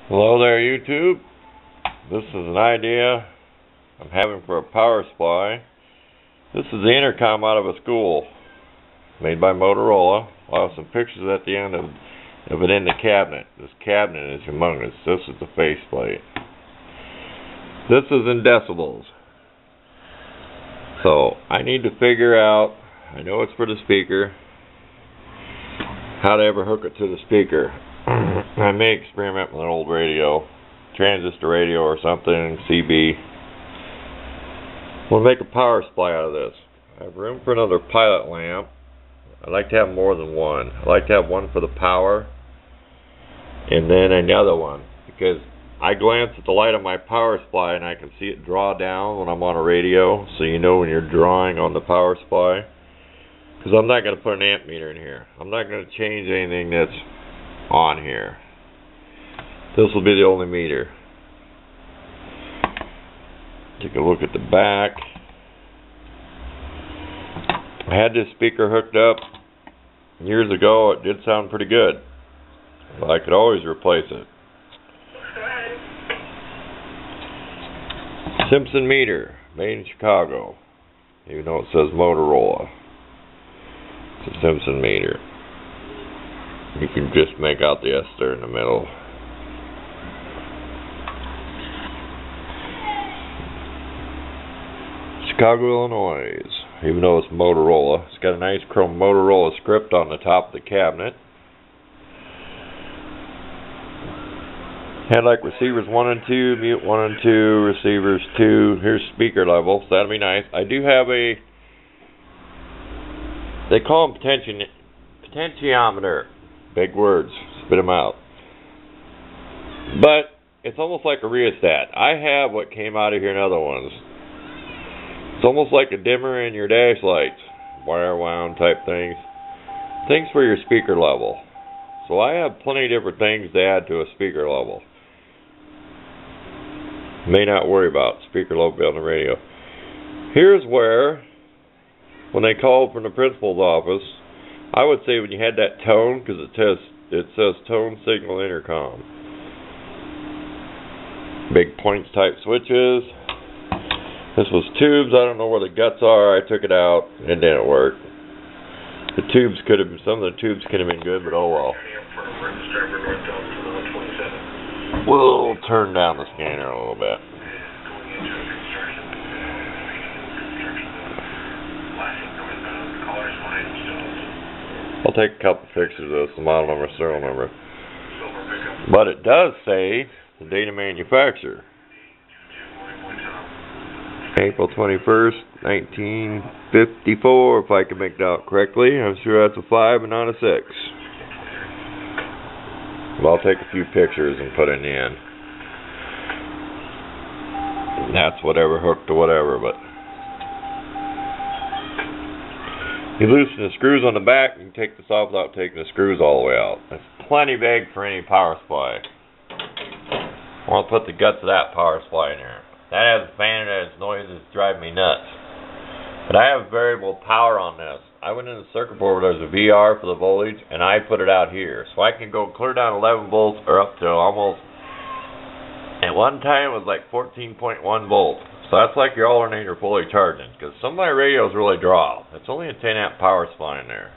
Hello there, YouTube. This is an idea I'm having for a power supply. This is the intercom out of a school, made by Motorola. I'll have some pictures at the end of it in the cabinet. This cabinet is humongous. This is the faceplate. This is in decibels. So I need to figure out, I know it's for the speaker, how to ever hook it to the speaker. I may experiment with an old radio, transistor radio or something, CB. We'll make a power supply out of this. I have room for another pilot lamp. I'd like to have more than one. I'd like to have one for the power and then another one, because I glance at the light of my power supply and I can see it draw down when I'm on a radio, so you know when you're drawing on the power supply. Because I'm not going to put an amp meter in here. I'm not going to change anything that's on here. This will be the only meter. Take a look at the back. I had this speaker hooked up years ago. It did sound pretty good, but I could always replace it. Simpson meter, made in Chicago, even though it says Motorola. It's a Simpson meter. You can just make out the S there in the middle. Chicago, Illinois. Even though it's Motorola, it's got a nice chrome Motorola script on the top of the cabinet. Had like receivers 1 and 2, mute 1 and 2, receivers 2. Here's speaker level, so that'll be nice. I do have a, they call them potentiometer. Big words, spit them out. But it's almost like a rheostat. I have what came out of here in other ones. It's almost like a dimmer in your dash lights, wire wound type things. Things for your speaker level. So I have plenty of different things to add to a speaker level. May not worry about speaker level on the radio. Here's where, when they called from the principal's office, I would say when you had that tone, because it says tone signal intercom. Big points type switches. This was tubes. I don't know where the guts are. I took it out. It didn't work. The tubes could have been, some of the tubes could have been good, but oh well. We'll turn down the scanner a little bit. I'll take a couple pictures of this, the model number, serial number. But it does say the date of manufacture. April 21st, 1954, if I can make that out correctly. I'm sure that's a 5 and not a 6. But I'll take a few pictures and put it in. That's whatever hooked to whatever, but you loosen the screws on the back, you can take this off without taking the screws all the way out. That's plenty big for any power supply. I want to put the guts of that power supply in there. That has a fan and its noises drive me nuts. But I have variable power on this. I went in the circuit board where there's a VR for the voltage, and I put it out here. So I can go clear down 11 volts or up to almost, at one time it was like 14.1 volts. So that's like your alternator fully charging, because some of my radios really draw. It's only a 10 amp power supply in there.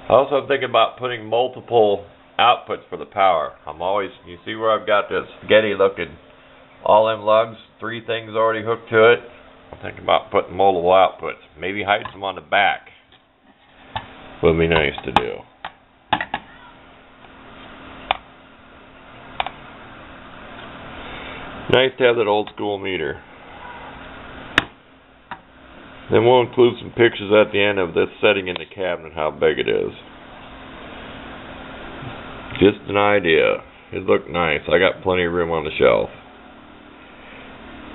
I also am thinking about putting multiple outputs for the power. I'm always, you see where I've got this spaghetti looking, all them lugs, 3 things already hooked to it. I'm thinking about putting multiple outputs. Maybe hide some on the back. Would be nice to do. Nice to have that old school meter. Then we'll include some pictures at the end of this setting in the cabinet, how big it is. Just an idea. It looked nice. I got plenty of room on the shelf.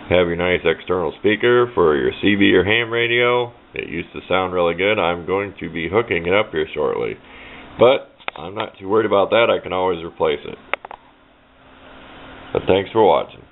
Have your nice external speaker for your CB or ham radio. It used to sound really good. I'm going to be hooking it up here shortly. But I'm not too worried about that. I can always replace it. But thanks for watching.